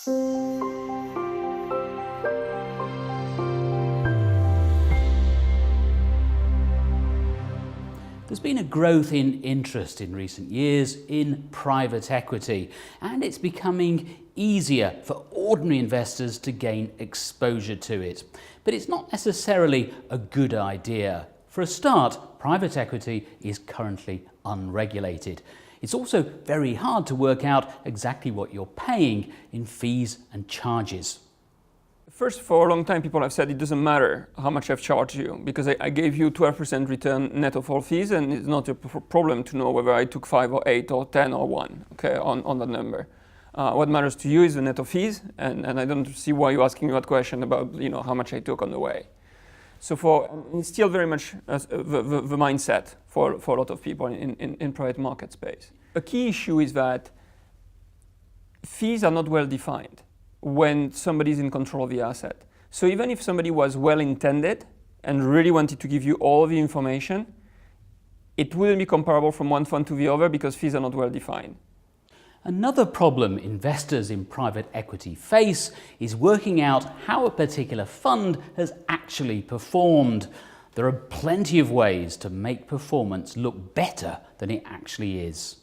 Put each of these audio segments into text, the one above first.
There's been a growth in interest in recent years in private equity, and it's becoming easier for ordinary investors to gain exposure to it. But it's not necessarily a good idea. For a start, private equity is currently unregulated. It's also very hard to work out exactly what you're paying in fees and charges. First, for a long time, people have said it doesn't matter how much I've charged you because I gave you 12% return net of all fees, and it's not a problem to know whether I took 5 or 8 or 10 or 1, okay, on that number. What matters to you is the net of fees, and I don't see why you're asking me that question about how much I took on the way. So it's still very much the mindset for a lot of people in private market space. A key issue is that fees are not well defined when somebody's in control of the asset. So even if somebody was well intended and really wanted to give you all the information, it wouldn't be comparable from one fund to the other because fees are not well defined. Another problem investors in private equity face is working out how a particular fund has actually performed. There are plenty of ways to make performance look better than it actually is.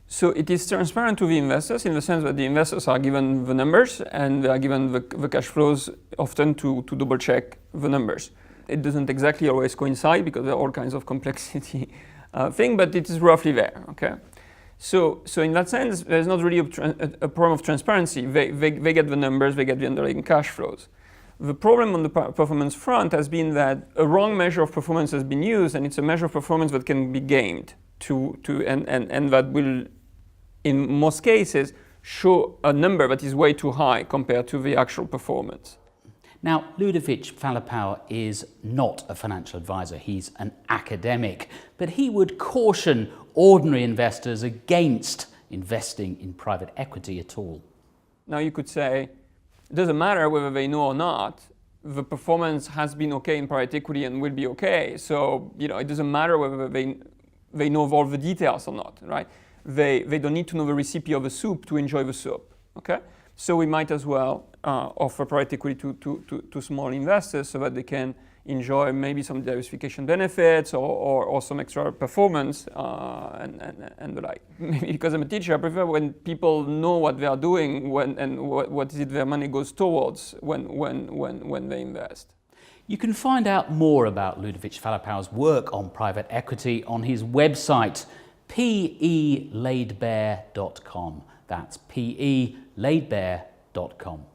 So it is transparent to the investors in the sense that the investors are given the numbers and they are given the cash flows often to double check the numbers. It doesn't exactly always coincide because there are all kinds of complexity thing, but it is roughly there, okay? So in that sense, there's not really a problem of transparency. They get the numbers, they get the underlying cash flows. The problem on the performance front has been that a wrong measure of performance has been used, and it's a measure of performance that can be gamed and that will, in most cases, show a number that is way too high compared to the actual performance. Now, Ludovic Falapau is not a financial advisor, he's an academic, but he would caution ordinary investors against investing in private equity at all. Now you could say, it doesn't matter whether they know or not, the performance has been okay in private equity and will be okay, so it doesn't matter whether they know all the details or not, right? They don't need to know the recipe of the soup to enjoy the soup, okay? So we might as well offer private equity to small investors so that they can enjoy maybe some diversification benefits or some extra performance and the like. Maybe because I'm a teacher, I prefer when people know what they are doing and what is it their money goes towards when they invest. You can find out more about Ludovic Falapau's work on private equity on his website, pelaidbear.com. That's pelaidbear.com.